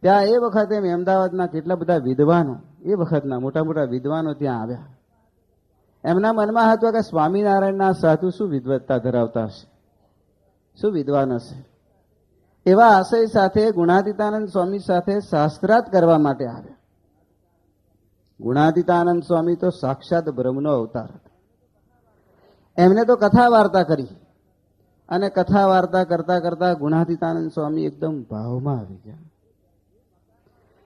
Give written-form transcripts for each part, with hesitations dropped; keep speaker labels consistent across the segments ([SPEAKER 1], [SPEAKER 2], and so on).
[SPEAKER 1] ત્યાં એ વખતે અમદાવાદના કેટલા બધા વિદ્વાનો, એ વખતના મોટા મોટા વિદ્વાનો ત્યાં આવ્યા. એમના મનમાં હતું કે સ્વામિનારાયણના સાધુ શું વિદ્વત્તા ધરાવતા હશે, શું વિદ્વાન હશે. એવા આશય સાથે ગુણાતીતાનંદ સ્વામી સાથે શાસ્ત્રાર્થ કરવા માટે આવ્યા. ગુણાતીતાનંદ સ્વામી તો સાક્ષાત બ્રહ્મનો અવતાર હતા. એમને તો કથા વાર્તા કરી અને કથા વાર્તા કરતા કરતા ગુણાતીતાનંદ સ્વામી એકદમ ભાવમાં આવી ગયા.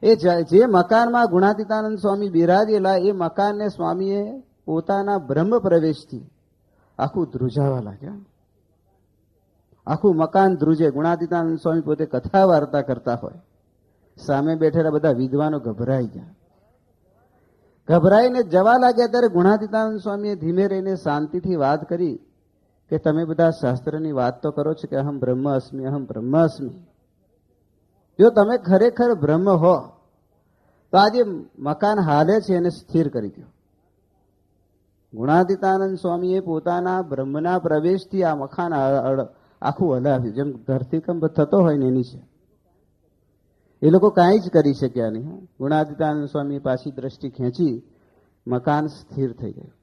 [SPEAKER 1] એ જે મકાનમાં ગુણાતીતાનંદ સ્વામી બિરાજેલા એ મકાનને સ્વામીએ પોતાના બ્રહ્મ પ્રવેશથી આખું ધ્રુજાવા લાગ્યા. આખું મકાન ધ્રુજે. ગુણાતીતાનંદ સ્વામી પોતે કથા વાર્તા કરતા હોય, સામે બેઠેલા બધા વિદ્વાનો ગભરાઈ ગયા. ગભરાઈને જવા લાગ્યા ત્યારે ગુણાતીતાનંદ સ્વામીએ ધીમે રહીને શાંતિથી વાત કરી કે તમે બધા શાસ્ત્રની વાત તો કરો છો કે અહમ બ્રહ્મ અસ્મિ, અહમ બ્રહ્મ અસ્મિ. જો તમે ખરેખર બ્રહ્મ હો તો આજે મકાન હાલે છે એને સ્થિર કરી દો. ગુણાતીતાનંદ સ્વામીએ પોતાના બ્રહ્મના પ્રવેશથી આ મકાન આખું હલાવ્યું, જેમ ધરતીકંપ થતો હોય ને એની છે. એ લોકો કાંઈ જ કરી શક્યા નહીં. ગુણાતીતાનંદ સ્વામી પાછી દ્રષ્ટિ ખેંચી, મકાન સ્થિર થઈ ગયું.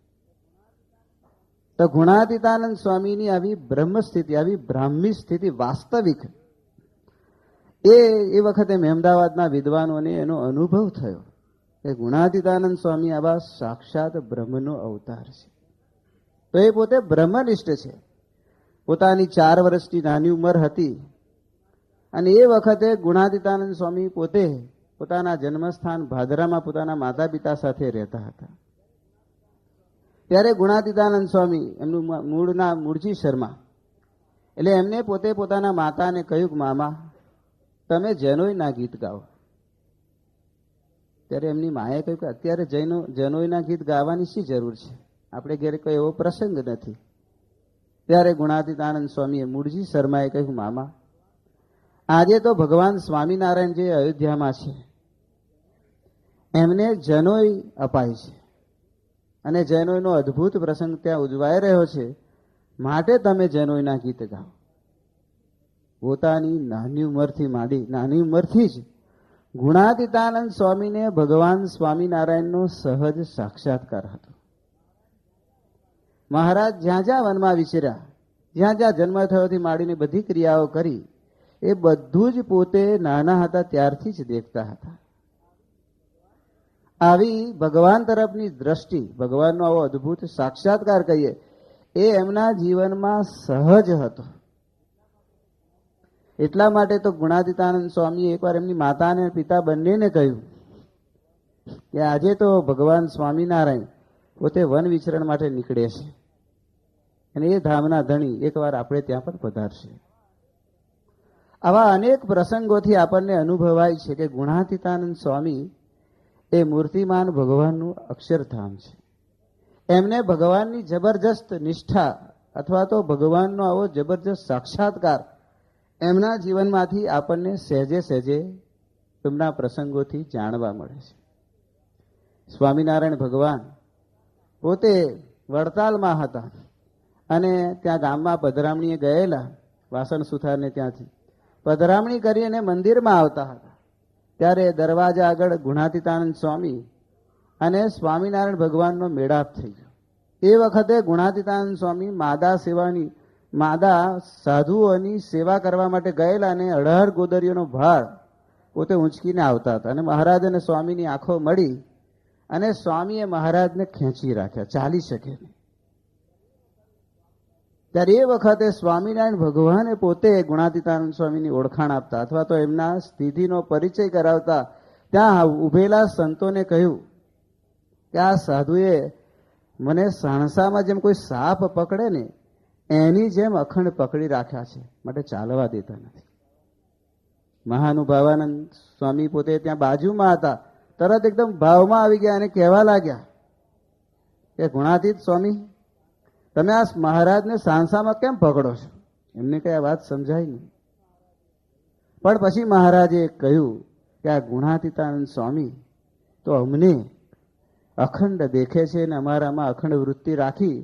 [SPEAKER 1] તો ગુણાતીતાનંદ સ્વામીની આવી બ્રહ્મ સ્થિતિ, આવી બ્રાહ્મી સ્થિતિ વાસ્તવિક, એ વખતે અમદાવાદના વિદ્વાનોને એનો અનુભવ થયો કે ગુણાતીતાનંદ સ્વામી આવા સાક્ષાત બ્રહ્મનો અવતાર છે. તો એ પોતે બ્રહ્મનિષ્ઠ છે. પોતાની 4 વર્ષની નાની ઉંમર હતી અને એ વખતે ગુણાતીતાનંદ સ્વામી પોતે પોતાના જન્મસ્થાન ભાદરામાં પોતાના માતા પિતા સાથે રહેતા હતા. ત્યારે ગુણાતીતાનંદ સ્વામી, એમનું મૂળજી શર્મા, એટલે એમને પોતે પોતાના માતાને કહ્યું કે મામા તમે જનોઈના ગીત ગાઓ. ત્યારે એમની માએ કહ્યું કે અત્યારે જનોઈના ગીત ગાવાની શી જરૂર છે, આપણે ઘેર કોઈ એવો પ્રસંગ નથી. ત્યારે ગુણાતીતાનંદ સ્વામીએ મૂળજી શર્માએ કહ્યું મામા આજે તો ભગવાન સ્વામિનારાયણ જે અયોધ્યામાં છે એમને જનોઈ અપાય છે અને જનોઈનો અદ્ભુત પ્રસંગ ત્યાં ઉજવાઈ રહ્યો છે, માટે તમે જનોઈના ગીત ગાઓ. પોતાની નાની ઉંમરથી જ ગુણાતીતાનંદ સ્વામીને ભગવાન સ્વામિનારાયણનો સહજ સાક્ષાત્કાર હતો. મહારાજ જ્યાં જ્યાં વનમાં વિચર્યા, જ્યાં જ્યાં જન્મ થયોથી માંડીને બધી ક્રિયાઓ કરી, એ બધું જ પોતે નાના હતા ત્યારથી જ દેખતા હતા. આવી ભગવાન તરફની દ્રષ્ટિ, ભગવાનનો આવો અદ્ભુત સાક્ષાત્કાર કહીએ, એ એમના જીવનમાં સહજ હતો. એટલા માટે તો ગુણાતીતાનંદ સ્વામીએ એકવાર એમની માતા અને પિતા બંનેને કહ્યું કે આજે તો ભગવાન સ્વામિનારાયણ પોતે વન વિચરણ માટે નીકળે છે અને એ ધામના ધણી એકવાર આપણે ત્યાં પણ પધારશે. આવા અનેક પ્રસંગોથી આપણને અનુભવાય છે કે ગુણાતીતાનંદ સ્વામી એ મૂર્તિમાન ભગવાનનું અક્ષરધામ છે. એમને ભગવાનની જબરજસ્ત નિષ્ઠા અથવા તો ભગવાનનો આવો જબરજસ્ત સાક્ષાત્કાર એમના જીવનમાંથી આપણને સહેજે સહેજે એમના પ્રસંગોથી જાણવા મળે છે. સ્વામિનારાયણ ભગવાન પોતે વડતાલમાં હતા અને ત્યાં ગામમાં પધરામણીએ ગયેલા, વાસણ સુથારને ત્યાંથી પધરામણી કરી અને મંદિરમાં આવતા હતા. ત્યારે દરવાજા આગળ ગુણાતીતાનંદ સ્વામી અને સ્વામિનારાયણ ભગવાનનો મેળાપ થઈ ગયો. એ વખતે ગુણાતીતાનંદ સ્વામી માદા સાધુઓની સેવા કરવા માટે ગયેલા અને 18 ગોદરીઓનો ભાર પોતે ઊંચકીને આવતા હતા અને મહારાજ અને સ્વામીની આંખો મળી અને સ્વામીએ મહારાજને ખેંચી રાખ્યા, ચાલી શકે નહીં. ત્યારે એ વખતે સ્વામિનારાયણ ભગવાને પોતે ગુણાતીતાનંદ સ્વામીની ઓળખાણ આપતા અથવા તો એમના સ્થિતિનો પરિચય કરાવતા ત્યાં ઉભેલા સંતોને કહ્યું કે આ સાધુએ મને સાણસામાં જેમ કોઈ સાપ પકડે ને એની જેમ અખંડ પકડી રાખ્યા છે, માટે ચાલવા દેતા નથી. મહાનુભાવાનંદ સ્વામી પોતે ત્યાં બાજુમાં હતા, તરત એકદમ ભાવમાં આવી ગયા અને કહેવા લાગ્યા કે ગુણાતીત સ્વામી તમે આ મહારાજને સાણસામાં કેમ પકડો છો? એમને કઈ આ વાત સમજાય નહીં. પણ પછી મહારાજે કહ્યું કે આ ગુણાતીતાનંદ સ્વામી તો અમને અખંડ દેખે છે અને અમારામાં અખંડ વૃત્તિ રાખી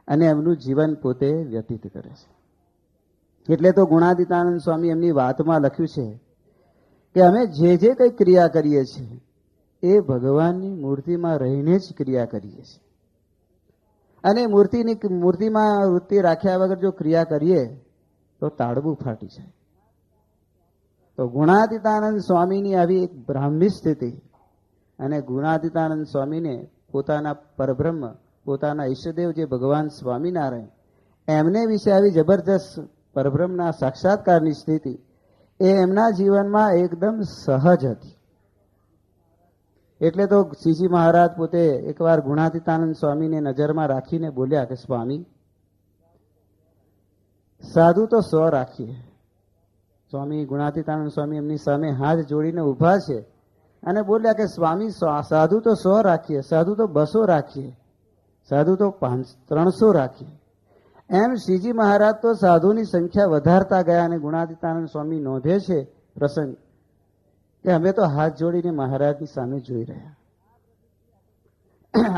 [SPEAKER 1] અને એમનું જીવન પોતે વ્યતીત કરે છે. એટલે તો ગુણાતીતાનંદ સ્વામી એમની વાતમાં લખ્યું છે કે અમે જે જે કંઈ ક્રિયા કરીએ છીએ એ ભગવાનની મૂર્તિમાં રહીને જ ક્રિયા કરીએ છીએ. અને મૂર્તિમાં વૃત્તિ રાખ્યા વગર જો ક્રિયા કરીએ તો તાળવું ફાટી જાય. તો ગુણાતીતાનંદ સ્વામીની આવી એક બ્રાહ્મી સ્થિતિ, અને ગુણાતીતાનંદ સ્વામીને પોતાના પરબ્રહ્મ, પોતાના ઈષ્ટદેવ જે ભગવાન સ્વામિનારાયણ, એમને વિશે આવી જબરજસ્ત પરબ્રહ્મના સાક્ષાત્કારની સ્થિતિ એ એમના જીવનમાં એકદમ સહજ હતી. એટલે તો શ્રીજી મહારાજ પોતે એકવાર ગુણાતીતાનંદ સ્વામીને નજરમાં રાખીને બોલ્યા કે સ્વામી, સાધુ તો 100 રાખીએ. સ્વામી ગુણાતીતાનંદ સ્વામી એમની સામે હાથ જોડીને ઊભા છે અને બોલ્યા કે સ્વામી, સાધુ તો 100 રાખીએ, સાધુ તો 200 રાખીએ, સાધુ તો 300 રાખીએ. એમ શ્રીજી મહારાજ તો સાધુની સંખ્યા વધારતા ગયા. અને ગુણાતીતાનંદ સ્વામી નોંધે છે પ્રસંગ કે અમે તો હાથ જોડીને મહારાજની સામે જોઈ રહ્યા.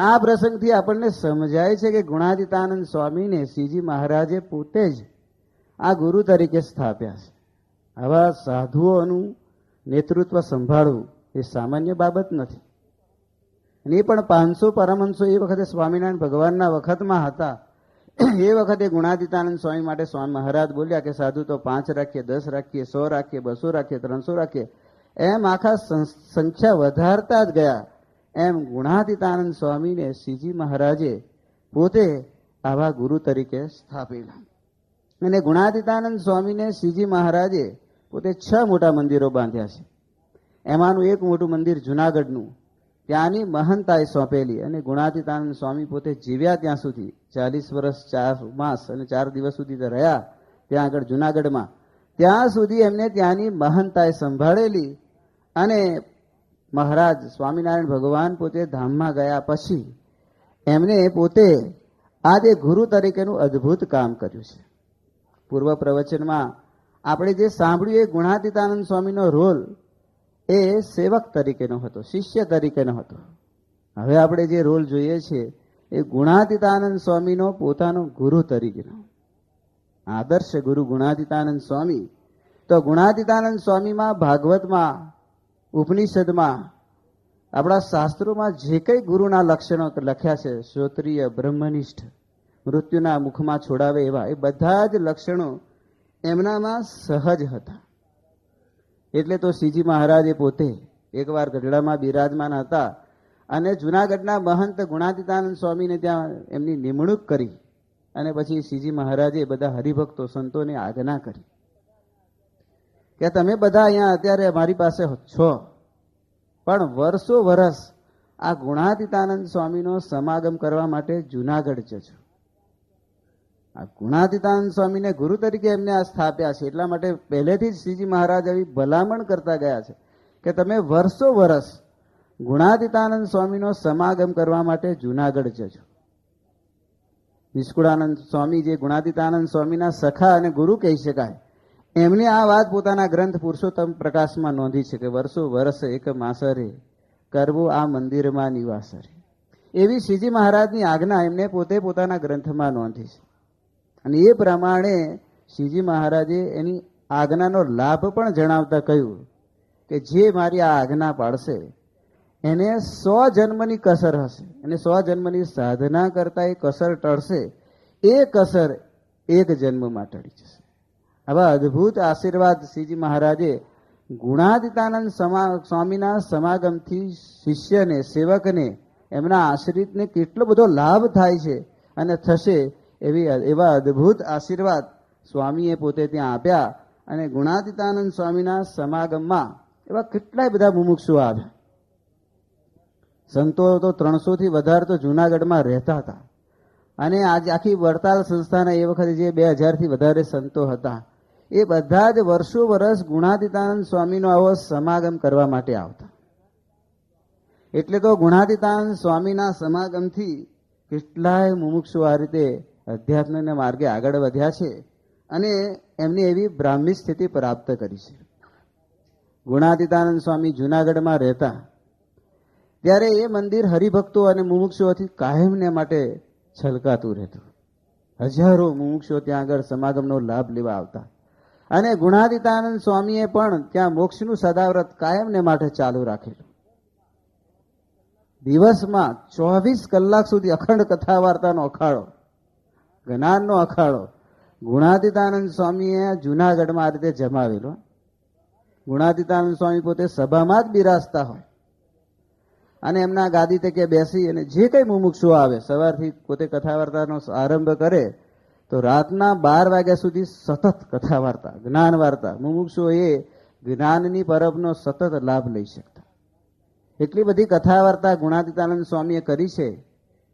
[SPEAKER 1] આ પ્રસંગથી આપણને સમજાય છે કે ગુણાતીતાનંદ સ્વામીને શ્રીજી મહારાજે પોતે જ આ ગુરુ તરીકે સ્થાપ્યા છે. આવા સાધુઓનું નેતૃત્વ સંભાળવું એ સામાન્ય બાબત નથી. અને એ પણ 500 પરમહંસો એ વખતે સ્વામિનારાયણ ભગવાનના વખતમાં હતા. એ વખતે ગુણાતીતાનંદ સ્વામી માટે સ્વામી મહારાજ બોલ્યા કે સાધુ તો 5 રાખીએ, 10 રાખીએ, 100 રાખીએ, 200 રાખીએ, 300 રાખીએ. એમ આખા સંખ્યા વધારતા જ ગયા. એમ ગુણાતીતાનંદ સ્વામીને શ્રીજી મહારાજે પોતે આવા ગુરુ તરીકે સ્થાપેલા. અને ગુણાતીતાનંદ સ્વામીને શ્રીજી મહારાજે પોતે 6 મોટા મંદિરો બાંધ્યા છે. એમાંનું એક મોટું મંદિર જુનાગઢનું, ત્યાંની મહંતાએ સોંપેલી. અને ગુણાતીતાનંદ સ્વામી પોતે જીવ્યા ત્યાં સુધી 40 વર્ષ 4 માસ અને 4 દિવસ સુધી રહ્યા ત્યાં આગળ જુનાગઢમાં. ત્યાં સુધી એમને ત્યાંની મહંતાએ સંભાળેલી. અને મહારાજ સ્વામિનારાયણ ભગવાન પોતે ધામમાં ગયા પછી એમને પોતે આજે ગુરુ તરીકેનું અદ્ભુત કામ કર્યું છે. પૂર્વ પ્રવચનમાં આપણે જે સાંભળ્યું એ ગુણાતીતાનંદ સ્વામીનો રોલ એ સેવક તરીકેનો હતો, શિષ્ય તરીકેનો હતો. હવે આપણે જે રોલ જોઈએ છીએ એ ગુણાતીતાનંદ સ્વામીનો પોતાનો ગુરુ તરીકેનો. આદર્શ ગુરુ ગુણાતીતાનંદ સ્વામી. તો ગુણાતીતાનંદ સ્વામીમાં, ભાગવતમાં, ઉપનિષદમાં, આપણા શાસ્ત્રોમાં જે કંઈ ગુરુના લક્ષણો લખ્યા છે, શ્રોત્રિય, બ્રહ્મનિષ્ઠ, મૃત્યુના મુખમાં છોડાવે એવા, એ બધા જ લક્ષણો એમનામાં સહજ હતા. એટલે તો શ્રીજી મહારાજે પોતે એકવાર ગઢડામાં બિરાજમાન હતા અને જુનાગઢના મહંત ગુણાતીતાનંદ સ્વામીને ત્યાં એમની નિમણૂક કરી. અને પછી શ્રીજી મહારાજે બધા હરિભક્તો સંતોને આજ્ઞા કરી કે તમે બધા અહીંયા અત્યારે અમારી પાસે છો, પણ વર્ષો વર્ષ આ ગુણાતીતાનંદ સ્વામીનો સમાગમ કરવા માટે જુનાગઢ જજો. આ ગુણાતીતાનંદ સ્વામીને ગુરુ તરીકે એમને આ સ્થાપ્યા છે. એટલા માટે પહેલેથી જ શ્રીજી મહારાજ આવી ભલામણ કરતા ગયા છે કે તમે વર્ષો વર્ષ ગુણાતીતાનંદ સ્વામીનો સમાગમ કરવા માટે જુનાગઢ જજો. નિષ્કુળાનંદ સ્વામી જે ગુણાતીતાનંદ સ્વામીના સખા અને ગુરુ કહી શકાય, એમને આ વાત પોતાના ગ્રંથ પુરુષોત્તમ પ્રકાશમાં નોંધી છે કે વર્ષો વર્ષ એક માસરે કરવું આ મંદિરમાં નિવાસરે. એવી શ્રીજી મહારાજની આજ્ઞા એમને પોતે પોતાના ગ્રંથમાં નોંધી છે. અને એ પ્રમાણે શ્રીજી મહારાજે એની આજ્ઞાનો લાભ પણ જણાવતા કહ્યું કે જે મારી આ આજ્ઞા પાળશે એને 100 જન્મની કસર હશે, અને 100 જન્મની સાધના કરતા એ કસર ટળશે, એ કસર 1 જન્મમાં ટળી જશે. આવા અદ્ભુત આશીર્વાદ શ્રીજી મહારાજે ગુણાતીતાનંદ સ્વામીના સમાગમથી શિષ્યને, સેવકને, એમના આશ્રિતને કેટલો બધો લાભ થાય છે અને થશે એવા અદ્ભુત આશીર્વાદ સ્વામીએ પોતે ત્યાં આપ્યા. અને ગુણાતીતાનંદ સ્વામીના સમાગમમાં એવા કેટલાય બધા મુમુક્ષુ આવ્યા. સંતો તો 300 થી વધારે તો જુનાગઢમાં રહેતા હતા. અને આજે આખી વડતાલ સંસ્થાના એ વખતે જે 2000 થી વધારે સંતો હતા, એ બધા જ વર્ષો વર્ષ ગુણાતીતાનંદ સ્વામીનો આવો સમાગમ કરવા માટે આવતા. એટલે તો ગુણાતીતાનંદ સ્વામીના સમાગમથી કેટલાય મુમુક્ષુ આ રીતે અધ્યાત્મના માર્ગે આગળ વધ્યા છે અને એમની એવી બ્રાહ્મી સ્થિતિ પ્રાપ્ત કરી છે. ગુણાતીતાનંદ સ્વામી જુનાગઢમાં રહેતા ત્યારે એ મંદિર હરિભક્તો અને મુમુક્ષુઓથી કાયમને માટે છલકાતું રહેતું. હજારો મુમુક્ષુઓ ત્યાં આગળ સમાગમનો લાભ લેવા આવતા. અને ગુણાતીતાનંદ સ્વામીએ પણ ત્યાં મોક્ષનું સદાવ્રત કાયમને માટે ચાલુ રાખેલું. દિવસમાં 24 કલાક સુધી અખંડ કથા વાર્તાનો અખાડો, જ્ઞાનનો અખાડો ગુણાતીતાનંદ સ્વામીએ જુનાગઢમાં આ રીતે જમાવેલો. ગુણાતીતાનંદ સ્વામી પોતે સભામાં જ બિરાજતા હોય અને એમના ગાદી તકે બેસી અને જે કઈ મુમુક્ષુ આવે, સવારથી પોતે કથા વાર્તાનો આરંભ કરે તો રાતના 12 વાગ્યા સુધી સતત કથા વાર્તા, જ્ઞાન વાર્તા. મુમુક્ષુઓ એ જ્ઞાનની પરબનો સતત લાભ લઈ શકતા. એટલી બધી કથા વાર્તા ગુણાતીતાનંદ સ્વામીએ કરી છે.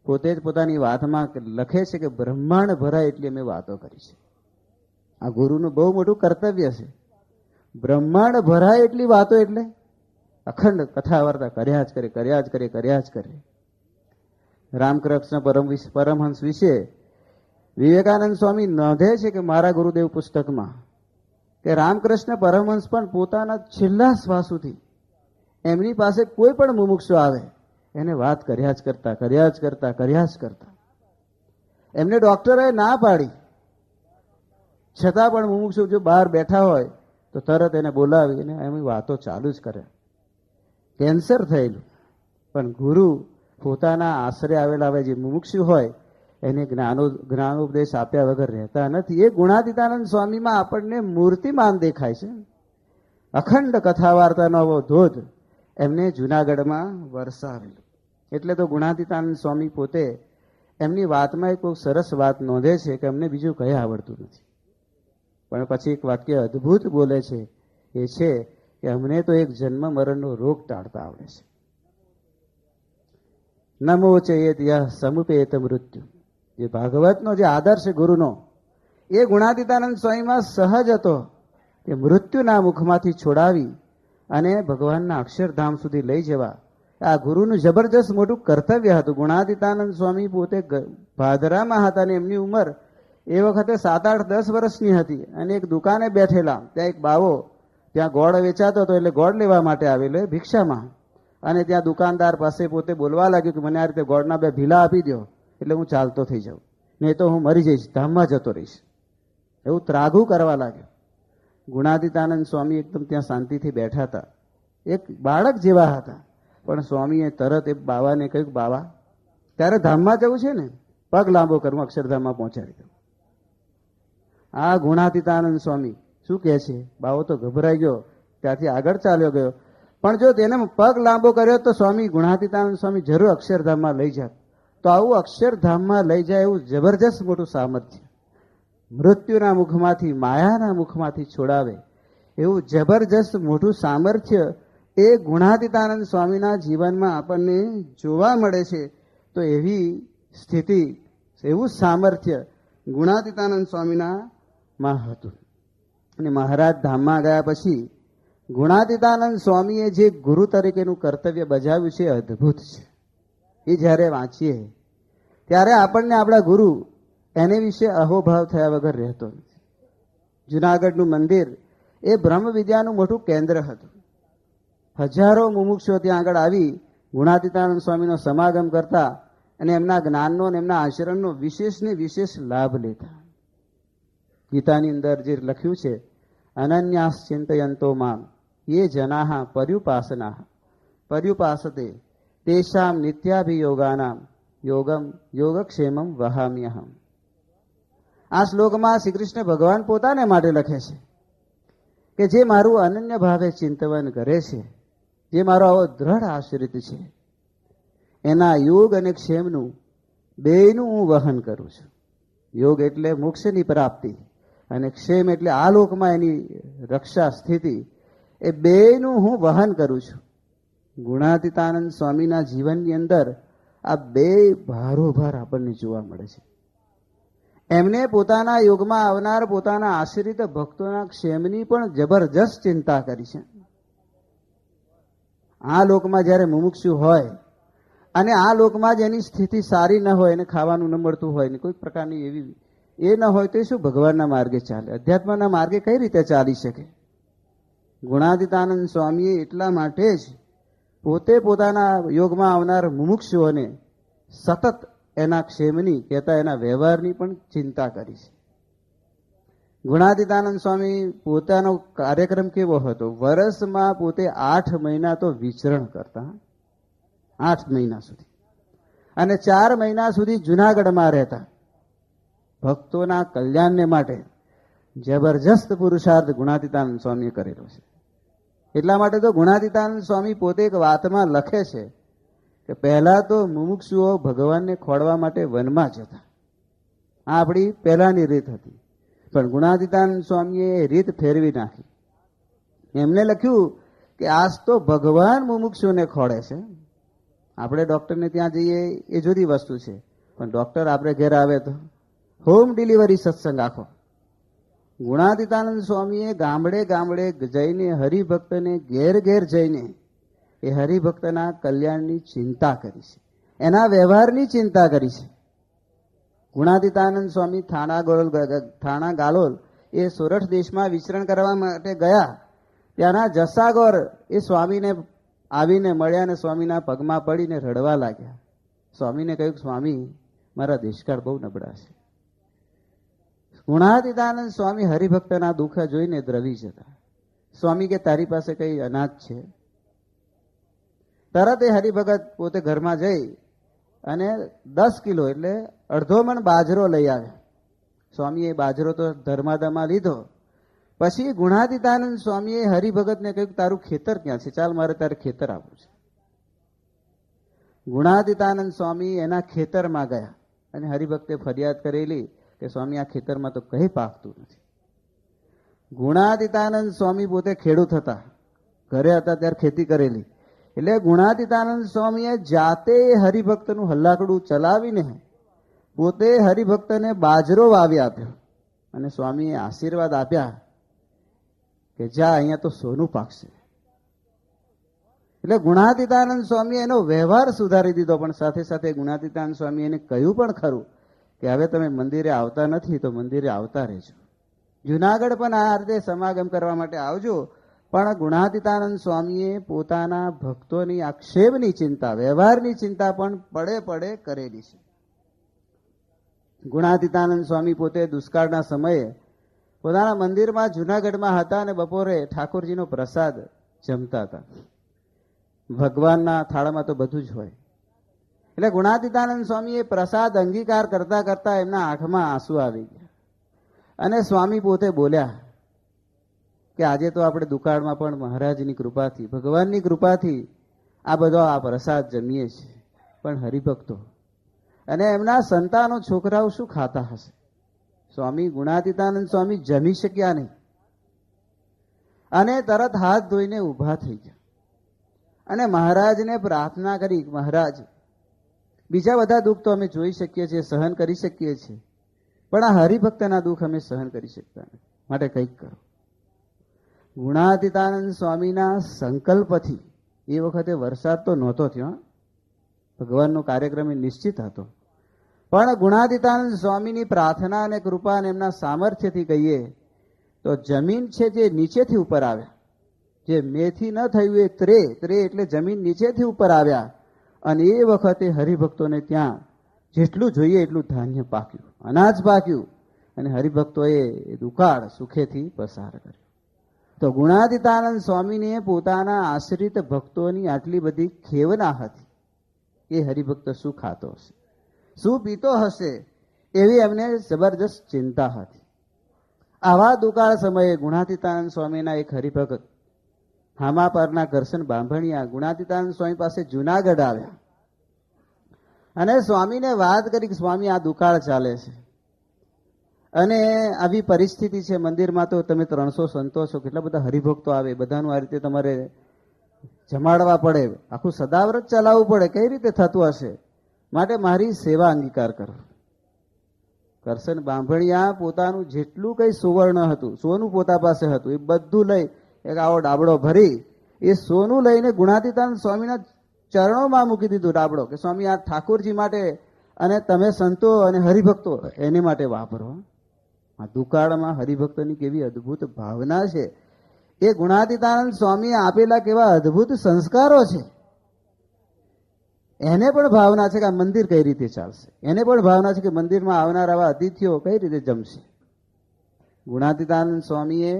[SPEAKER 1] પોતે જ પોતાની વાતમાં લખે છે કે બ્રહ્માંડ ભરાય એટલી અમે વાતો કરી છે. આ ગુરુનું બહુ મોટું કર્તવ્ય છે. બ્રહ્માંડ ભરાય એટલી વાતો એટલે અખંડ કથા વાર્તા કર્યા જ કરે. રામકૃષ્ણ પરમહંસ વિશે વિવેકાનંદ સ્વામી નોંધે છે કે મારા ગુરુદેવ પુસ્તકમાં કે રામકૃષ્ણ પરમહંસ પણ પોતાના છેલ્લા શ્વાસ સુધી એમની પાસે કોઈ પણ મુમુક્ષુ આવે એને વાત કર્યા જ કરતા. એમને ડોક્ટરે ના પાડી છતાં પણ મુમુક્ષુ જો બહાર બેઠા હોય તો તરત એને બોલાવી અને એમની વાતો ચાલુ જ કરે. કેન્સર થયેલું પણ ગુરુ પોતાના આશરે આવેલા હવે જે મુમુક્ષુ હોય એને જ્ઞાનોપદેશ આપ્યા વગર રહેતા નથી. એ ગુણાતીતાનંદ સ્વામીમાં આપણને મૂર્તિમાન દેખાય છે. અખંડ કથા વાર્તાનો આવો ધોધ એમને જુનાગઢમાં વરસાવેલો. એટલે તો ગુણાતીતાનંદ સ્વામી પોતે એમની વાતમાં એક બહુ સરસ વાત નોંધે છે કે અમને બીજું કંઈ આવડતું નથી, પણ પછી એક વાક્ય અદ્ભુત બોલે છે. એ છે કે અમને તો એક જન્મ મરણનો રોગ ટાળતા આવડે છે. નમો ચેત યહ સમુપેત મૃત્યુ. જે ભાગવતનો જે આદર છે ગુરુનો, એ ગુણાતીતાનંદ સ્વામીમાં સહજ હતો કે મૃત્યુના મુખમાંથી છોડાવી અને ભગવાનના અક્ષરધામ સુધી લઈ જવા. આ ગુરુનું જબરજસ્ત મોટું કર્તવ્ય હતું. ગુણાતીતાનંદ સ્વામી પોતે ભાદરામાં હતા અને એમની ઉંમર એ વખતે 7, 8, 10 વર્ષની હતી અને એક દુકાને બેઠેલા. ત્યાં એક બાવો ત્યાં ગોળ વેચાતો હતો એટલે ગોળ લેવા માટે આવેલો ભિક્ષામાં. અને ત્યાં દુકાનદાર પાસે પોતે બોલવા લાગ્યું કે મને આ રીતે ગોળના 2 ભીલા આપી દો એટલે હું ચાલતો થઈ જાઉં, નહીં તો હું મરી જઈશ, ધામમાં જતો રહીશ. એવું ત્રાગું કરવા લાગ્યો. ગુણાતીતાનંદ સ્વામી એકદમ ત્યાં શાંતિથી બેઠા હતા. એક બાળક જેવા હતા, પણ સ્વામીએ તરત એ બાવાને કહ્યું, બાવા ત્યારે ધામમાં જવું છે ને, પગ લાંબો કરું, અક્ષરધામમાં પહોંચાડી દઉં. આ ગુણાતીતાનંદ સ્વામી શું કહે છે? બાવો તો ગભરાઈ ગયો, ત્યાંથી આગળ ચાલ્યો ગયો. પણ જો તેને પગ લાંબો કર્યો તો સ્વામી ગુણાતીતાનંદ સ્વામી જરૂર અક્ષરધામમાં લઈ જાત. તો આવું અક્ષરધામમાં લઈ જાય એવું જબરજસ્ત મોટું સામર્થ્ય, મૃત્યુના મુખમાંથી, માયાના મુખમાંથી છોડાવે એવું જબરજસ્ત મોટું સામર્થ્ય એ ગુણાતીતાનંદ સ્વામીના જીવનમાં આપણને જોવા મળે છે. તો એવી સ્થિતિ, એવું સામર્થ્ય ગુણાતીતાનંદ સ્વામીના માં હતું. અને મહારાજ ધામમાં ગયા પછી ગુણાતીતાનંદ સ્વામીએ જે ગુરુ તરીકેનું કર્તવ્ય બજાવ્યું છે અદ્ભુત છે. એ જ્યારે વાંચીએ ત્યારે આપણને આપણા ગુરુ એને વિશે અહોભાવ થયા વગર રહેતો નથી. જુનાગઢનું મંદિર એ બ્રહ્મ વિદ્યાનું મોટું કેન્દ્ર હતું. હજારો મુમુક્ષો ત્યાં આગળ આવી ગુણાતીતાનંદ સ્વામીનો સમાગમ કરતા અને એમના જ્ઞાનનો અને એમના આચરણનો વિશેષને વિશેષ લાભ લેતા. ગીતાની અંદર જે લખ્યું છે, અનન્યાસ ચિંતયંતો મામ યે જનાઃ પર્યુપાસતે તેષામ નિત્યાભિયોગાનામ યોગક્ષેમમ વહામ્યહમ. આ શ્લોકમાં શ્રી કૃષ્ણ ભગવાન પોતાને માટે લખે છે કે જે મારું અનન્ય ભાવે ચિંતવન કરે છે, જે મારો આવો દ્રઢ આશ્રિત છે, એના યોગ અને ક્ષેમનું બેયનું હું વહન કરું છું. યોગ એટલે મોક્ષની પ્રાપ્તિ અને ક્ષેમ એટલે આ લોકમાં એની રક્ષા સ્થિતિ, એ બેયનું હું વહન કરું છું. ગુણાતીતાનંદ સ્વામીના જીવનની અંદર આ બે ભારોભાર આપણને જોવા મળે છે. એમને પોતાના યોગમાં આવનાર પોતાના આશ્રિત ભક્તોના ક્ષેમની પણ જબરજસ્ત ચિંતા કરી છે. આ લોકમાં જ્યારે મુમુક્ષુ હોય અને આ લોકમાં જ એની સ્થિતિ સારી ન હોય, એને ખાવાનું ન મળતું હોય ને કોઈ પ્રકારની એવી એ ન હોય તો એ શું ભગવાનના માર્ગે ચાલે? અધ્યાત્મના માર્ગે કઈ રીતે ચાલી શકે? ગુણાતીતાનંદ સ્વામીએ એટલા માટે જ પોતે પોતાના યોગમાં આવનાર મુમુક્ષુઓને સતત એના ક્ષેમની કહેતા એના વ્યવહારની પણ ચિંતા કરી છે. ગુણાતીતાનંદ સ્વામી પોતાનો કાર્યક્રમ કેવો હતો? વર્ષમાં પોતે 8 મહિના તો વિચરણ કરતા, 8 મહિના સુધી, અને 4 મહિના સુધી જુનાગઢમાં રહેતા. ભક્તોના કલ્યાણને માટે જબરજસ્ત પુરુષાર્થ ગુણાતીતાનંદ સ્વામીએ કરેલો છે. એટલા માટે તો ગુણાતીતાનંદ સ્વામી પોતે એક વાતમાં લખે છે કે પહેલા તો મુમુક્ષુઓ ભગવાનને ખોળવા માટે વનમાં જતા. આ આપણી પહેલાની રીત હતી, પણ ગુણાતીતાનંદ સ્વામીએ એ રીત ફેરવી નાખી. એમને લખ્યું કે આજ તો ભગવાન મુમુક્ષુને ખોળે છે. આપણે ડોક્ટરને ત્યાં જઈએ એ જુદી વસ્તુ છે, પણ ડોક્ટર આપણે ઘેર આવે તો હોમ ડિલિવરી સત્સંગ આખો. ગુણાતીતાનંદ સ્વામીએ ગામડે ગામડે જઈને હરિભક્તને ઘેર ઘેર જઈને એ હરિભક્તના કલ્યાણની ચિંતા કરી છે, એના વ્યવહારની ચિંતા કરી છે. ગુણાતીતાનંદ સ્વામી થાણા ગાલોલ એ સોરઠ દેશમાં વિચરણ કરવા માટે ગયા. ત્યાંના જસાગોર એ સ્વામીને આવીને મળ્યા અને સ્વામીના પગમાં પડીને રડવા લાગ્યા. સ્વામીને કહ્યું, સ્વામી મારા દેશકાળ બહુ નબળા છે. ગુણાતીતાનંદ સ્વામી હરિભક્તના દુઃખ જોઈને દ્રવી જતા. સ્વામી કે તારી પાસે કઈ અનાજ છે? તરત એ હરિભગત પોતે ઘરમાં જઈ અને 10 કિલો એટલે અડધો મણ બાજરો લઈ આવ્યા. સ્વામીએ બાજરો તો ધર્માદામાં લીધો. પછી ગુણાતીતાનંદ સ્વામીએ હરિભગતને કહ્યું, તારું ખેતર ક્યાં છે? ચાલ મારે તારે ખેતર આપવું છે. ગુણાતીતાનંદ સ્વામી એના ખેતરમાં ગયા અને હરિભક્તે ફરિયાદ કરેલી કે સ્વામી આ ખેતરમાં તો કંઈ પાકતું નથી. ગુણાતીતાનંદ સ્વામી પોતે ખેડૂત હતા, ઘરે હતા ત્યારે ખેતી કરેલી. એટલે ગુણાતીતાનંદ સ્વામીએ જાતે હરિભક્તનું હલ્લાકડું ચલાવીને પોતે હરિભક્તને બાજરો વાવી આપ્યો અને સ્વામીએ આશીર્વાદ આપ્યા કે જા અહીંયા તો સોનું પાકશે. એટલે ગુણાતીતાનંદ સ્વામી એનો વ્યવહાર સુધારી દીધો. પણ સાથે સાથે ગુણાતીતાનંદ સ્વામી એને કહ્યું પણ ખરું કે હવે તમે મંદિરે આવતા નથી તો મંદિરે આવતા રહેજો, જુનાગઢ પણ આ રીતે સમાગમ કરવા માટે આવજો. પણ ગુણાતીતાનંદ સ્વામીએ પોતાના ભક્તોની આક્ષેપની ચિંતા, વ્યવહારની ચિંતા પણ પડે પડે કરેલી છે. ગુણાતીતાનંદ સ્વામી પોતે દુષ્કાળના સમયે પોતાના મંદિરમાં જુનાગઢમાં હતા અને બપોરે ઠાકોરજીનો પ્રસાદ જમતા હતા. ભગવાનના થાળામાં તો બધું જ હોય. એટલે ગુણાતીતાનંદ સ્વામીએ પ્રસાદ અંગીકાર કરતા કરતા એમના આંખમાં આંસુ આવી ગયા અને સ્વામી પોતે બોલ્યા કે આજે તો આપણે દુકાળમાં પણ મહારાજની કૃપાથી, ભગવાનની કૃપાથી આ બધો આ પ્રસાદ જમીએ છીએ, પણ હરિભક્તો અને એમના સંતાનો છોકરાઓ શું ખાતા હશે? સ્વામી ગુણાતીતાનંદ સ્વામી જમી શક્યા નહીં અને તરત હાથ ધોઈને ઊભા થઈ ગયા અને મહારાજને પ્રાર્થના કરી, મહારાજ બીજા બધા દુઃખ તો અમે જોઈ શકીએ છીએ, સહન કરી શકીએ છીએ, પણ આ હરિભક્તના દુઃખ અમે સહન કરી શકતા નથી, માટે કંઈક કરો. ગુણાતીતાનંદ સ્વામીના સંકલ્પથી એ વખતે વરસાદ તો નહોતો થયો, ભગવાનનો કાર્યક્રમ નિશ્ચિત હતો, પણ ગુણાતીતાનંદ સ્વામીની પ્રાર્થના અને કૃપા અને એમના સામર્થ્યથી કહીએ તો જમીન છે જે નીચેથી ઉપર આવ્યા, જે મેથી ન થયું એ ત્રે એટલે જમીન નીચેથી ઉપર આવ્યા અને એ વખતે હરિભક્તોને ત્યાં જેટલું જોઈએ એટલું ધાન્ય પાક્યું, અનાજ પાક્યું અને હરિભક્તોએ દુકાળ સુખેથી પસાર કર્યો. તો ગુણાતીતાનંદ સ્વામીને પોતાના આશ્રિત ભક્તોની આટલી બધી ખેવના હતી. એ હરિભક્ત શું ખાતો હશે, શું પીતો હશે, એવી એમને જબરજસ્ત ચિંતા હતી. આવા દુકાળ સમયે ગુણાતીતાનંદ સ્વામીના એક હરિભગત હામાપરના કરશન બાંભણિયા ગુણાતીતાનંદ સ્વામી પાસે જુનાગઢ આવ્યા અને સ્વામીને વાત કરી કે સ્વામી આ દુકાળ ચાલે છે અને આવી પરિસ્થિતિ છે, મંદિરમાં તો તમે 300 સંતો છો, કેટલા બધા હરિભક્તો આવે, બધાનું આ રીતે તમારે જમાડવા પડે, આખું સદાવ્રત ચલાવવું પડે, કઈ રીતે થતું હશે? માટે મારી સેવા અંગીકાર કરો. કરશન બાંભણિયા પોતાનું જેટલું કઈ સુવર્ણ હતું, સોનું પોતા પાસે હતું, એ બધું લઈ એક આવો ડાબડો ભરી એ સોનું લઈને ગુણાતીતાનંદ સ્વામીના ચરણોમાં મૂકી દીધું ડાબડો કે સ્વામી આ ઠાકોરજી માટે અને તમે સંતો અને હરિભક્તો એને માટે વાપરો. આ દુકાળમાં હરિભક્તોની કેવી અદ્ભુત ભાવના છે, એ ગુણાતીતાનંદ સ્વામીએ આપેલા કેવા અદ્ભુત સંસ્કારો છે. એને પણ ભાવના છે કે આ મંદિર કઈ રીતે ચાલશે, એને પણ ભાવના છે કે મંદિરમાં આવનાર આવા અતિથિઓ કઈ રીતે જમશે. ગુણાતીતાનંદ સ્વામીએ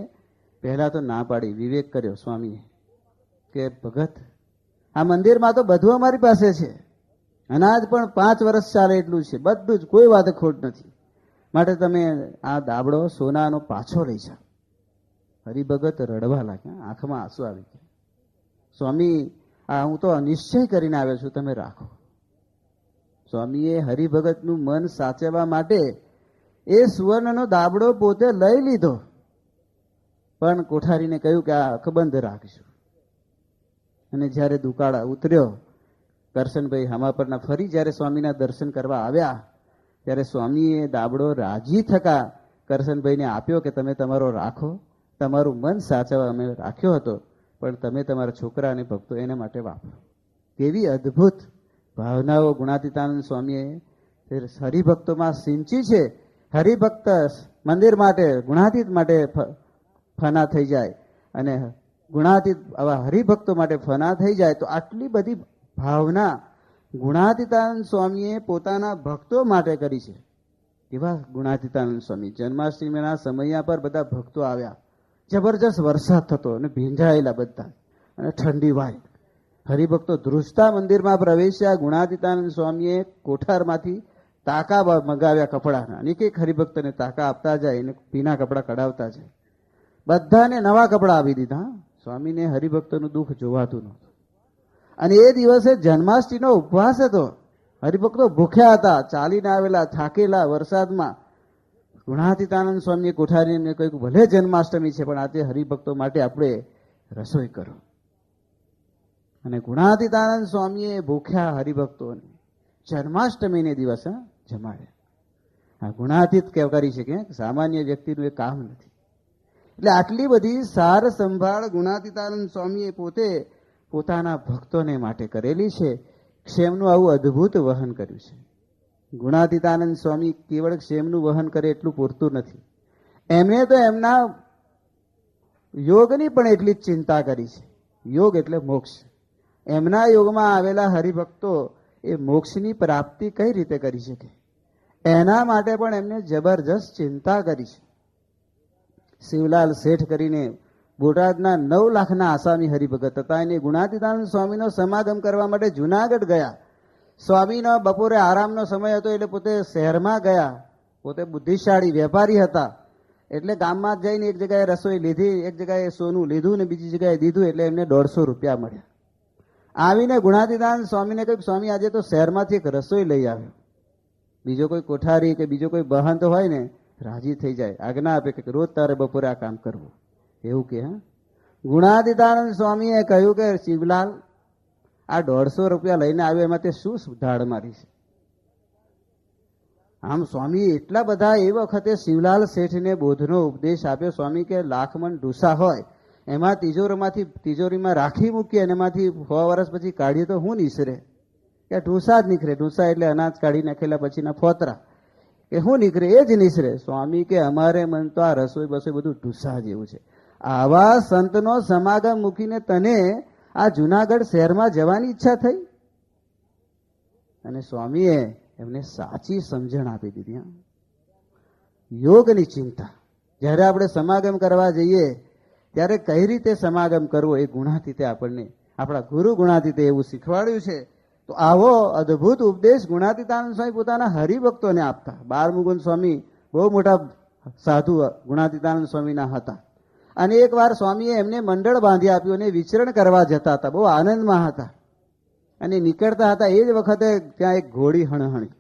[SPEAKER 1] પહેલા તો ના પાડી, વિવેક કર્યો સ્વામીએ કે ભગત આ મંદિરમાં તો બધું અમારી પાસે છે, અનાજ પણ 5 વર્ષ ચાલે એટલું છે, બધું જ, કોઈ વાત ખોટ નથી, માટે તમે આ દાબડો સોનાનો પાછો લઈ જાઓ. હરિભગત રડવા લાગ્યા, આંખમાં આંસુ આવી ગયા. સ્વામી આ હું તો નિશ્ચય કરીને આવ્યો છું, તમે રાખો. સ્વામીએ હરિભગતનું મન સાચવવા માટે એ સુવર્ણનો દાબડો પોતે લઈ લીધો, પણ કોઠારીને કહ્યું કે આ અકબંધ રાખજો. અને જ્યારે દુકાળ ઉતર્યો, કરશનભાઈ હામાપરના ફરી જ્યારે સ્વામીના દર્શન કરવા આવ્યા, ત્યારે સ્વામીએ દાબડો રાજી થકા કરશનભાઈને આપ્યો કે તમે તમારો રાખો, તમારું મન સાચવવા અમે રાખ્યો હતો, પણ તમે તમારા છોકરા અને ભક્તો એના માટે વાપરો. કેવી અદ્ભુત ભાવનાઓ ગુણાતીતાનંદ સ્વામીએ હરિભક્તોમાં સિંચી છે. હરિભક્ત મંદિર માટે, ગુણાતીત માટે ફના થઈ જાય અને ગુણાતીત આવા હરિભક્તો માટે ફના થઈ જાય, તો આટલી બધી ભાવના ગુણાતીતાનંદ સ્વામીએ પોતાના ભક્તો માટે કરી છે. એવા ગુણાતીતાનંદ સ્વામી જન્માષ્ટમીના સમયા પર બધા ભક્તો આવ્યા, જબરજસ્ત વરસાદ થતો અને ભીંજાયેલા બધા, અને ઠંડી વાય. હરિભક્તો ધ્રુજતા મંદિરમાં પ્રવેશ્યા. ગુણાતીતાનંદ સ્વામીએ કોઠારમાંથી તાકા મંગાવ્યા કપડાના, અને એક હરિભક્તને તાકા આપતા જાય અને ભીના કપડા કઢાવતા જાય. બધાને નવા કપડા આપી દીધા. સ્વામીને હરિભક્તોનું દુઃખ જોવાતું નહોતું. અને એ દિવસે જન્માષ્ટમીનો ઉપવાસ હતો. હરિભક્તો ભૂખ્યા હતા, ચાલીને આવેલા, થાકેલા વરસાદમાં. ગુણાતીતાનંદ સ્વામીએ કોઠારીને કહ્યું ભલે જન્માષ્ટમી છે, પણ આજે હરિભક્તો માટે આપણે રસોઈ કરો. અને ગુણાતીતાનંદ સ્વામીએ ભૂખ્યા હરિભક્તોને જન્માષ્ટમીને દિવસે જમાડ્યા. આ ગુણાતીત કરી શકે, સામાન્ય વ્યક્તિનું એ કામ નથી. એટલે આટલી બધી સાર સંભાળ ગુણાતીતાનંદ સ્વામીએ પોતે પોતાના ભક્તોને માટે કરેલી છે. ક્ષેમનું આવું અદ્ભુત વહન કર્યું છે. ગુણાતીતાનંદ સ્વામી કેવળ ક્ષેમનું વહન કરે એટલું પૂરતું નથી, એમણે તો એમના યોગની પણ એટલી જ ચિંતા કરી છે. યોગ એટલે મોક્ષ. એમના યોગમાં આવેલા હરિભક્તો એ મોક્ષની પ્રાપ્તિ કઈ રીતે કરી શકે, એના માટે પણ એમને જબરજસ્ત ચિંતા કરી છે. શિવલાલ શેઠ કરીને બોટાદના 9 લાખના આસામી હરિભગત હતા. એને ગુણાતીતાનંદ સ્વામીનો સમાગમ કરવા માટે જુનાગઢ ગયા. સ્વામીનો બપોરે આરામનો સમય હતો એટલે પોતે શહેરમાં ગયા. પોતે બુદ્ધિશાળી વેપારી હતા એટલે ગામમાં જઈને એક જગ્યાએ રસોઈ લીધી, એક જગ્યાએ સોનું લીધું ને બીજી જગ્યાએ દીધું, એટલે એમને 150 રૂપિયા મળ્યા. આવીને ગુણાતીતાનંદ સ્વામીને કહ્યું સ્વામી આજે તો શહેરમાંથી એક રસોઈ લઈ આવ્યો. બીજો કોઈ કોઠારી કે બીજો કોઈ બહંત હોય ને રાજી થઈ જાય, આજ્ઞા આપે કે રોજ તારે બપોરે આ કામ કરવું, એવું કે. ગુણાતીતાનંદ સ્વામીએ કહ્યું કે શિવલાલ આ 150 રૂપિયા લઈને આવ્યો, એમાં તે શું ધાડ મારી છે? આમ સ્વામી એટલા બધા એ વખતે શિવલાલ શેઠને બોધનો ઉપદેશ આપ્યો. સ્વામી કે 1,00,000 મણ ઢૂસા હોય, એમાં તિજોરીમાં રાખી મૂકીએ અને એમાંથી 100 વર્ષ પછી કાઢીએ તો શું નીસરે? કે ઢૂસા જ નીકળે. ઢૂસા એટલે અનાજ કાઢી નાખેલા પછીના ફોતરા, કે શું નીકળે? એ જ નીસરે. સ્વામી કે અમારે મન તો આ રસોઈ બસોઈ બધું ઢૂસા જેવું છે. આવા સંતનો સમાગમ મૂકીને તને આ જુનાગઢ શહેરમાં જવાની ઈચ્છા થઈ? અને સ્વામીએ એમને સાચી સમજણ આપી દીધી. યોગની ચિંતા. જ્યારે આપણે સમાગમ કરવા જઈએ ત્યારે કઈ રીતે સમાગમ કરવો એ ગુણાતીતે આપણને, આપણા ગુરુ ગુણાતીતે એવું શીખવાડ્યું છે. તો આવો અદ્ભુત ઉપદેશ ગુણાતીતાનંદ સ્વામી પોતાના હરિભક્તોને આપતા. બાળમુકુંદ સ્વામી બહુ મોટા સાધુ ગુણાતીતાનંદ સ્વામીના હતા. અને એકવાર સ્વામીએ એમને મંડળ બાંધી આપ્યું અને વિચરણ કરવા જતા હતા. બહુ આનંદમાં હતા અને નીકળતા હતા. એ જ વખતે ત્યાં એક ઘોડી હણહણી.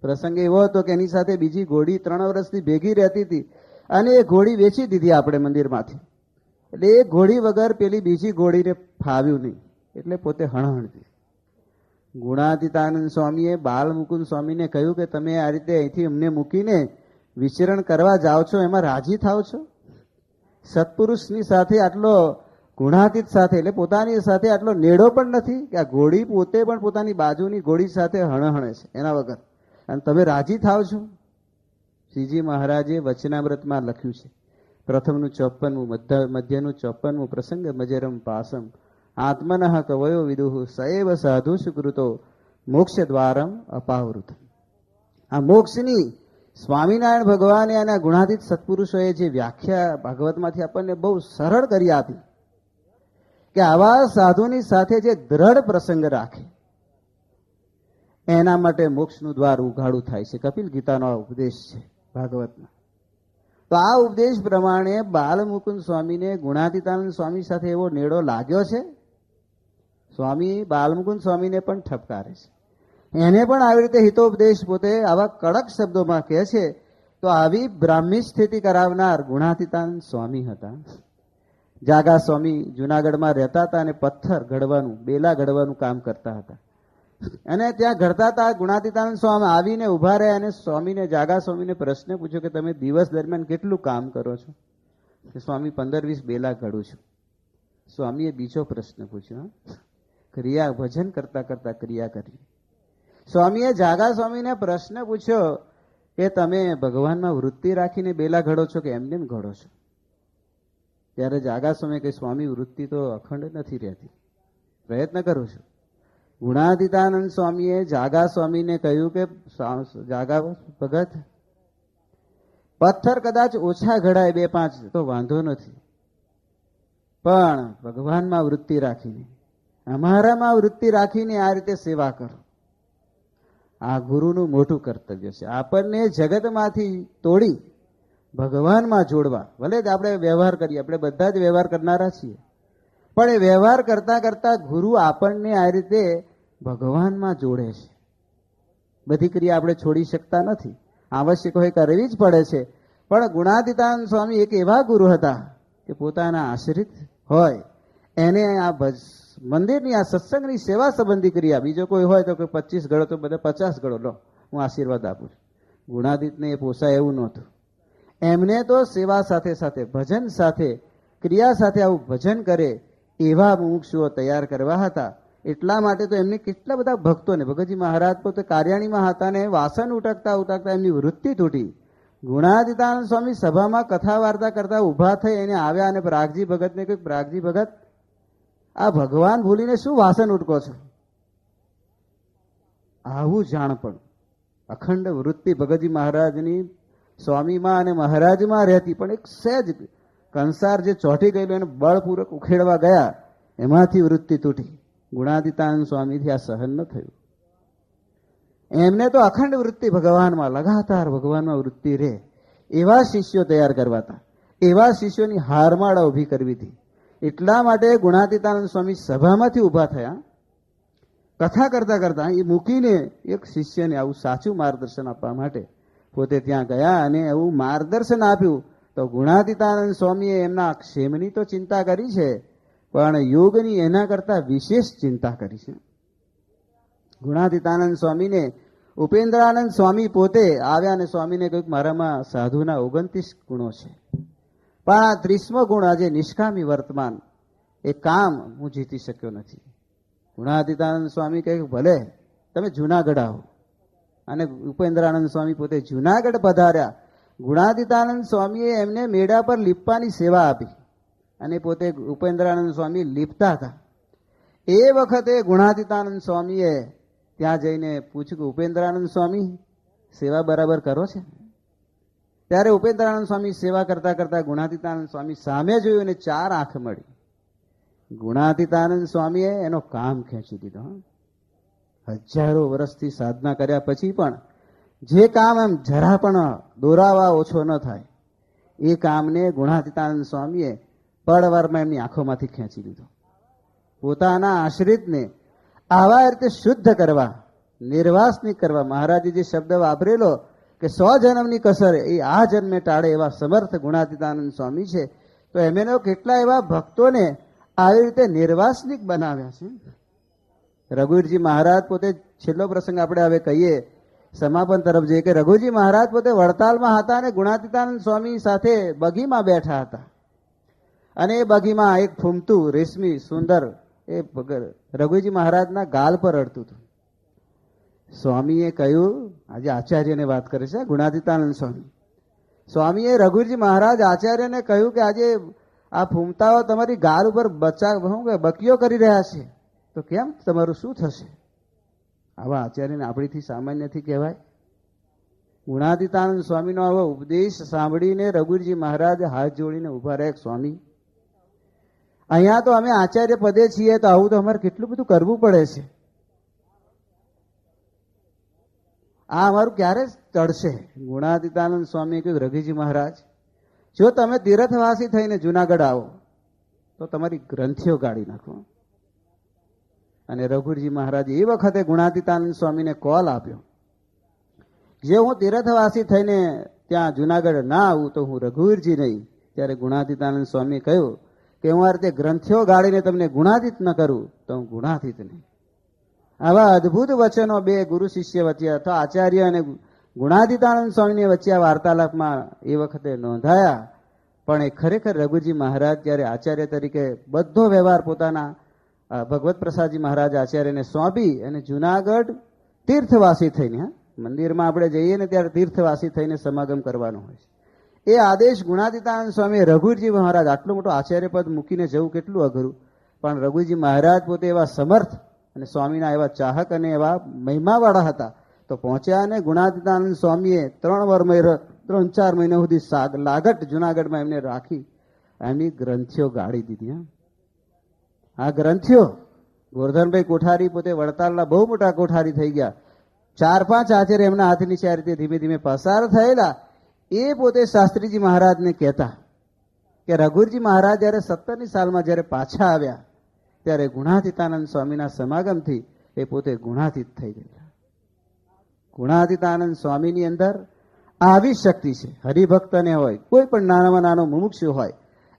[SPEAKER 1] પ્રસંગ એવો હતો કે એની સાથે બીજી ઘોડી 3 વર્ષથી ભેગી રહેતી હતી અને એ ઘોડી વેચી દીધી આપણે મંદિરમાંથી. એટલે એ ઘોડી વગર પેલી બીજી ઘોડીને ફાવ્યું નહીં, એટલે પોતે હણહણતી. ગુણાતીતાનંદ સ્વામીએ બાલમુકુંદ સ્વામીને કહ્યું કે તમે આ રીતે અહીંથી અમને મૂકીને વિચરણ કરવા જાઓ છો, એમાં રાજી થાવ છો? સત્પુરુષની સાથે આટલો, ગુણાતીત સાથે એટલે પોતાની સાથે આટલો નેડો પણ નથી કે આ ઘોડી પોતે પણ પોતાની બાજુની ઘોડી સાથે હણહણે છે એના વગર, અને તમે રાજી થાવ છો? શ્રીજી મહારાજે વચનામૃતમાં લખ્યું છે, પ્રથમનું 54મું, મધ્યનું 54મું, પ્રસંગ મજરમ પાસમ આત્મનઃ કવયો વિદુઃ સએવ સાધુ સુકૃતો મોક્ષ દ્વારમ અપાવૃત. આ મોક્ષની સ્વામિનારાયણ ભગવાને અને ગુણાતીત સત્પુરુષોએ જે વ્યાખ્યા ભાગવતમાંથી આપણને બહુ સરળ કરી આપી કે આવા સાધુની સાથે જે દ્રઢ પ્રસંગ રાખે એના માટે મોક્ષનું દ્વાર ઉઘાડું થાય છે. કપિલ ગીતાનો આ ઉપદેશ છે ભાગવતમાં. તો આ ઉપદેશ પ્રમાણે બાલમુકુંદ સ્વામીને ગુણાતીતાનંદ સ્વામી સાથે એવો નેડો લાગ્યો છે. સ્વામી બાલમુકુંદ સ્વામીને પણ ઠપકારે છે. એને પણ આવી રીતે હિતોપદેશ પોતે આવા કડક શબ્દોમાં કહે છે. તો આવી બ્રાહ્મી સ્થિતિ કરાવનાર ગુણાતીતાનંદ સ્વામી હતા. જાગા સ્વામી જુનાગઢમાં રહેતા હતા અને પથ્થર ઘડવાનું, બેલા ઘડવાનું કામ કરતા હતા. અને ત્યાં ઘડતા હતા. ગુણાતીતાનંદ સ્વામી આવીને ઉભા રહ્યા અને સ્વામીને, જાગા સ્વામીને પ્રશ્ન પૂછ્યો કે તમે દિવસ દરમિયાન કેટલું કામ કરો છો? સ્વામી 15-20 બેલા ઘડું છું. સ્વામીએ બીજો પ્રશ્ન પૂછ્યો, ક્રિયા ભજન કરતા કરતા ક્રિયા કરી. સ્વામીએ જાગા સ્વામીને પ્રશ્ન પૂછ્યો કે તમે ભગવાનમાં વૃત્તિ રાખીને બેલા ઘડો છો કે એમને ઘડો છો? ત્યારે જાગા સ્વામી કે સ્વામી વૃત્તિ તો અખંડ નથી રહેતી, પ્રયત્ન કરું છું. ગુણાતીતાનંદ સ્વામીએ જાગા સ્વામીને કહ્યું કે જાગા ભગત, પથ્થર કદાચ ઓછા ઘડાય 2-5 તો વાંધો નથી, પણ ભગવાનમાં વૃત્તિ રાખીને, અમારામાં વૃત્તિ રાખીને આ રીતે સેવા કરો. આ ગુરુનું મોટું કર્તવ્ય છે. આપણને જગતમાંથી તોડી ભગવાનમાં જોડવા. ભલે જ આપણે વ્યવહાર કરીએ, આપણે બધા જ વ્યવહાર કરનારા છીએ, પણ એ વ્યવહાર કરતા કરતા ગુરુ આપણને આ રીતે ભગવાનમાં જોડે છે. બધી ક્રિયા આપણે છોડી શકતા નથી, આવશ્યક હોય કરવી જ પડે છે. પણ ગુણાતીતાનંદ સ્વામી એક એવા ગુરુ હતા કે પોતાના આશ્રિત હોય એને આ મંદિરની આ સત્સંગની સેવા સંબંધી ક્રિયા, બીજો કોઈ હોય તો 25 ગળો તો બધા 50 ગળો લો, હું આશીર્વાદ આપું છું. ગુણાતીતને એ પોસાય એવું નહોતું. એમને તો સેવા સાથે સાથે, ભજન સાથે, ક્રિયા સાથે આવું ભજન કરે એવા મુમુક્ષુઓ તૈયાર કરવા હતા. એટલા માટે તો એમને કેટલા બધા ભક્તોને, ભગતજી મહારાજ પોતે કાર્યાણીમાં હતા ને વાસણ ઉટકતા ઉટકતા એમની વૃત્તિ તૂટી. ગુણાતીતાનંદ સ્વામી સભામાં કથા વાર્તા કરતા ઉભા થઈ એને આવ્યા અને પ્રાગજી ભગતને કહ્યું, પ્રાગજી ભગત, આ ભગવાન ભૂલીને શું વાસણ ઉટકો છો? આવું જાણપણ, અખંડ વૃત્તિ ભગતજી મહારાજની સ્વામીમાં અને મહારાજમાં રહેતી, પણ એક સહેજ કંસાર જે ચોંટી ગયેલું એને બળપૂર્વક ઉખેડવા ગયા, એમાંથી વૃત્તિ તૂટી. ગુણાતીતાનંદ સ્વામીથી આ સહન ન થયું. એમને તો અખંડ વૃત્તિ ભગવાનમાં, લગાતાર ભગવાનમાં વૃત્તિ રહે એવા શિષ્યો તૈયાર કરવા હતા, એવા શિષ્યોની હારમાળા ઉભી કરવી હતી. એટલા માટે ગુણાતીતાનંદ સ્વામી સભામાંથી ઉભા થયા. કથા કરતા કરતા એ મૂકીને એક શિષ્યને આવું સાચું માર્ગદર્શન આપવા માટે પોતે ત્યાં ગયા અને એવું માર્ગદર્શન આપ્યું. તો ગુણાતીતાનંદ સ્વામીએ એમના ક્ષેમની તો ચિંતા કરી છે, પણ યોગની એના કરતા વિશેષ ચિંતા કરી છે. ગુણાતીતાનંદ સ્વામીને ઉપેન્દ્રાનંદ સ્વામી પોતે આવ્યા અને સ્વામીને કહ્યું, મારામાં સાધુના 29 ગુણો છે, પણ આ 30મો ગુણ આજે નિષ્કામી વર્તમાન, એ કામ હું જીતી શક્યો નથી. ગુણાતીતાનંદ સ્વામી કહે, ભલે તમે જુનાગઢ આવો. અને ઉપેન્દ્રાનંદ સ્વામી પોતે જુનાગઢ પધાર્યા. ગુણાતીતાનંદ સ્વામીએ એમને મેળા પર લીપવાની સેવા આપી અને પોતે ઉપેન્દ્રાનંદ સ્વામી લીપતા હતા. એ વખતે ગુણાતીતાનંદ સ્વામીએ ત્યાં જઈને પૂછ્યું કે ઉપેન્દ્રાનંદ સ્વામી સેવા બરાબર કરો છે? ત્યારે ઉપેન્દ્રાનંદ સ્વામી સેવા કરતા કરતા ગુણાતીતાનંદ સ્વામી સામે જોયું અને 4 આંખ મળી. ગુણાતીતાનંદ સ્વામીએ એનો કામ ખેંચી દીધો. હજારો વર્ષથી સાધના કર્યા પછી પણ જે કામ એમ જરા પણ દોરાવા ઓછો ન થાય એ કામને ગુણાતીતાનંદ સ્વામીએ પળવારમાં એમની આંખોમાંથી ખેંચી લીધો. પોતાના આશ્રિતને આવા રીતે શુદ્ધ કરવા, નિર્વાસનિક કરવા, મહારાજે જે શબ્દ વાપરેલો કે 100 જન્મની કસર એ આ જન્મે ટાળે એવા સમર્થ ગુણાતીતાનંદ સ્વામી છે. તો એમનો કેટલા એવા ભક્તોને આવી રીતે નિર્વાસનિક બનાવ્યા છે. રઘુવીરજી મહારાજ પોતે, છેલ્લો પ્રસંગ આપણે હવે કહીએ સમાપન તરફ જઈએ, કે રઘુજી મહારાજ પોતે વડતાલમાં હતા અને ગુણાતીતાનંદ સ્વામી સાથે બગીમાં બેઠા હતા. અને એ બગીમાં એક ફૂમતું રેશમી સુંદર એ રઘુજી મહારાજના ગાલ પર અડતું હતું. સ્વામીએ કહ્યું, આજે આચાર્યને વાત કરે છે ગુણાતીતાનંદ સ્વામી. સ્વામીએ રઘુજી મહારાજ આચાર્યને કહ્યું કે આજે આ ફૂમતાઓ તમારી ગાલ ઉપર બકીઓ કરી રહ્યા છે, તો કેમ, તમારું શું થશે? આવા આચાર્યને આપણીથી સામાન્યથી કહેવાય? ગુણાતીતાનંદ સ્વામીનો આવો ઉપદેશ સાંભળીને રઘુજી મહારાજ હાથ જોડીને ઉભા રહ્યા. સ્વામી, અહીંયા તો અમે આચાર્ય પદે છીએ, તો આવું તો અમારે કેટલું બધું કરવું પડે છે. આ અમારું ક્યારે ચડશે? ગુણાતીતાનંદ સ્વામીએ કહ્યું, રઘુજી મહારાજ, જો તમે તીર્થવાસી થઈને જુનાગઢ આવો તો તમારી ગ્રંથિઓ ગાળી નાખો. અને રઘુજી મહારાજે એ વખતે ગુણાતીતાનંદ સ્વામીને કોલ આપ્યો, જે હું તીર્થવાસી થઈને ત્યાં જુનાગઢ ના આવું તો હું રઘુવીરજી નહીં. ત્યારે ગુણાતીતાનંદ સ્વામીએ કહ્યું કે હું આ રીતે ગ્રંથિઓ ગાળીને તમને ગુણાતીત ન કરું તો હું ગુણાતીત નહીં. આવા અદભુત વચનો બે ગુરુ શિષ્ય વચ્ચે અથવા આચાર્ય અને ગુણાતીતાનંદ સ્વામીની વચ્ચે આ વાર્તાલાપમાં એ વખતે નોંધાયા. પણ એ ખરેખર રઘુજી મહારાજ ત્યારે આચાર્ય તરીકે બધો વ્યવહાર પોતાના ભગવત પ્રસાદજી મહારાજ આચાર્યને સોંપી અને જુનાગઢ તીર્થવાસી થઈને, મંદિરમાં આપણે જઈએ ને ત્યારે તીર્થવાસી થઈને સમાગમ કરવાનો હોય છે. એ આદેશ ગુણાતીતાનંદ સ્વામી રઘુજી મહારાજ, આટલું મોટું આચાર્ય પદ મૂકીને જવું કેટલું અઘરું, પણ રઘુજી મહારાજ પોતે એવા સમર્થ અને સ્વામીના એવા ચાહક અને એવા મહિમાવાળા હતા. તો પહોંચ્યા અને ગુણાતીતાનંદ સ્વામીએ 3-4 મહિના સુધી લાગટ જુનાગઢમાં એમને રાખી એમની ગ્રંથિઓ ગાળી દીધી. આ ગ્રંથિઓ, ગોરધનભાઈ કોઠારી પોતે વડતાલના બહુ મોટા કોઠારી થઈ ગયા. 4-5 આચાર્ય એમના હાથ નીચે આ રીતે ધીમે ધીમે પસાર થયેલા. એ પોતે શાસ્ત્રીજી મહારાજને કહેતા કે રઘુજી મહારાજ જયારે 17ની સાલમાં જયારે પાછા આવ્યા ત્યારે ગુણાતીતાનંદ સ્વામીના સમાગમથી એ પોતે ગુણાતીત થઈ ગયા. ગુણાતીતાનંદ સ્વામીની અંદર આવી શક્તિ છે. હરિભક્તને હોય, કોઈ પણ નાનામાં નાનો મુમુક્ષુ હોય,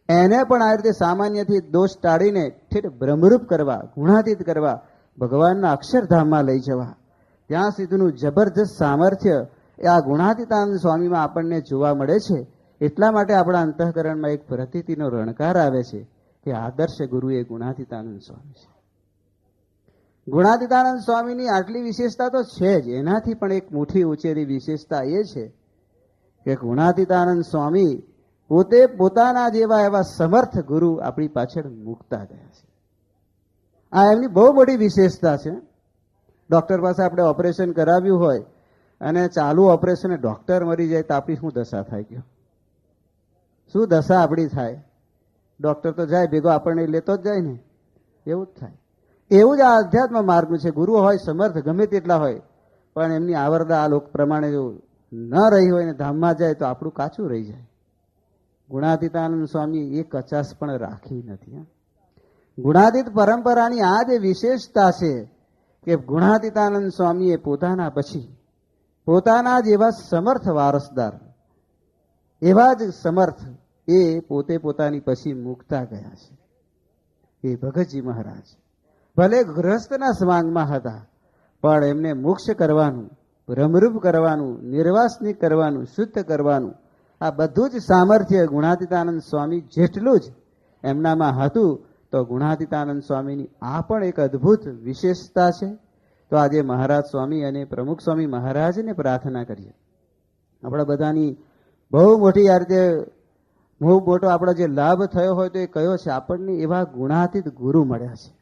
[SPEAKER 1] એને પણ આ રીતે સામાન્યથી દોષ ટાળીને ઠેઠ બ્રહ્મરૂપ કરવા, ગુણાતીત કરવા, ભગવાનના અક્ષરધામમાં લઈ જવા, ત્યાં સુધીનું જબરજસ્ત સામર્થ્ય એ આ ગુણાતીતાનંદ સ્વામીમાં આપણને જોવા મળે છે. એટલા માટે આપણા અંતઃકરણમાં એક પ્રતીતિનો રણકાર આવે છે કે આદર્શ ગુરુ એ ગુણાતીતાનંદ સ્વામી છે. ગુણાતીતાનંદ સ્વામીની આટલી વિશેષતા તો છે જ, એનાથી પણ એક મોટી ઉચેરી વિશેષતા એ છે કે ગુણાતીતાનંદ સ્વામી પોતે પોતાના જેવા એવા સમર્થ ગુરુ આપણી પાછળ મૂકતા ગયા છે. આ એમની બહુ મોટી વિશેષતા છે. ડોક્ટર પાસે આપણે ઓપરેશન કરાવ્યું હોય અને ચાલુ ઓપરેશન ડોક્ટર મરી જાય તો આપણી શું દશા થાય? ગયો શું દશા આપણી થાય? ડોક્ટર તો જાય ભેગો આપણને લેતો જ જાય ને, એવું જ થાય. એવું જ આ અધ્યાત્મ માર્ગનું છે. ગુરુ હોય સમર્થ ગમે તેટલા હોય, પણ એમની આવરદા આ લોક પ્રમાણે જો ન રહી હોય ને ધામમાં જાય તો આપણું કાચું રહી જાય. ગુણાતીતાનંદ સ્વામી એ કચાસ પણ રાખી નથી. ગુણાતીત પરંપરાની આ જે વિશેષતા છે કે ગુણાતીતાનંદ સ્વામીએ પોતાના પછી પોતાના જેવા સમર્થ વારસદાર, એવા જ સમર્થ એ પોતે પોતાની પછી મૂકતા ગયા છે. એ ભગતજી મહારાજ ભલે ગ્રસ્તના સ્વાંગમાં હતા, પણ એમને મોક્ષ કરવાનું, ભ્રમરૂપ કરવાનું, નિર્વાસનિક કરવાનું, શુદ્ધ કરવાનું, આ બધું જ સામર્થ્ય ગુણાતીતાનંદ સ્વામી જેટલું જ એમનામાં હતું. તો ગુણાતીતાનંદ સ્વામીની આ પણ એક અદ્ભુત વિશેષતા છે. તો આજે મહારાજ સ્વામી અને પ્રમુખ સ્વામી મહારાજને પ્રાર્થના કરીએ, આપણા બધાની બહુ મોટી આ રીતે બહુ મોટો આપણો જે લાભ થયો હોય તો એ કયો છે? આપણને એવા ગુણાતીત ગુરુ મળ્યા છે.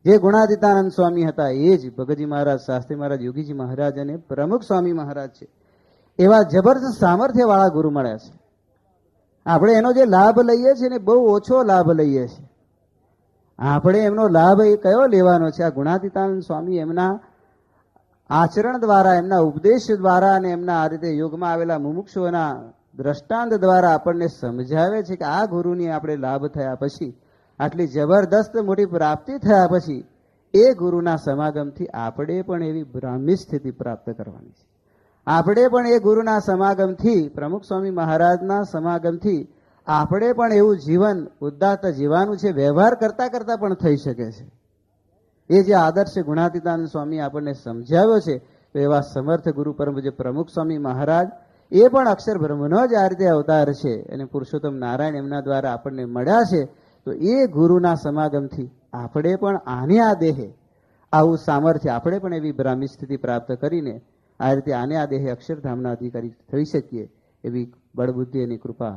[SPEAKER 1] જે ગુણાતીતાનંદ સ્વામી હતા એ જ ભગતજી મહારાજ, શાસ્ત્રી મહારાજ, યોગીજી મહારાજ અને પ્રમુખ સ્વામી મહારાજ છે. એવા જબરદસ્ત સામર્થ્ય વાળા ગુરુ મળ્યા છે. આપણે એનો જે લાભ લઈએ છીએ ને બહુ ઓછો લાભ લઈએ છીએ. આપણે એમનો લાભ એ કયો લેવાનો છે? આ ગુણાતીતાનંદ સ્વામી એમના આચરણ દ્વારા, એમના ઉપદેશ દ્વારા અને એમના આ રીતે યોગમાં આવેલા મુમુક્ષુઓના દ્રષ્ટાંત દ્વારા આપણને સમજાવે છે કે આ ગુરુની આપણે લાભ થયા પછી, આટલી જબરદસ્ત મોટી પ્રાપ્તિ થયા પછી એ ગુરુના સમાગમથી આપણે પણ એવી બ્રાહ્મી સ્થિતિ પ્રાપ્ત કરવાની છે. આપણે પણ એ ગુરુના સમાગમથી, પ્રમુખ સ્વામી મહારાજના સમાગમથી આપણે પણ એવું જીવન ઉદાત્ત જીવવાનું છે. વ્યવહાર કરતા કરતા પણ થઈ શકે છે. એ જે આદર્શ ગુણાતીતાનંદ સ્વામી આપણને સમજાવ્યો છે, તો એવા સમર્થ ગુરુ પરમ જે પ્રમુખ સ્વામી મહારાજ એ પણ અક્ષર બ્રહ્મનો જ આ રીતે અવતાર છે અને પુરુષોત્તમ નારાયણ એમના દ્વારા આપણને મળ્યા છે. તો એ ગુરુના સમાગમથી આપણે પણ આને આ દેહે આવું સામર્થ્ય, આપણે પણ એવી બ્રાહ્મી સ્થિતિ પ્રાપ્ત કરીને આ રીતે આને આ દેહે અક્ષરધામના અધિકારી થઈ શકીએ એવી બળબુદ્ધિ અને કૃપા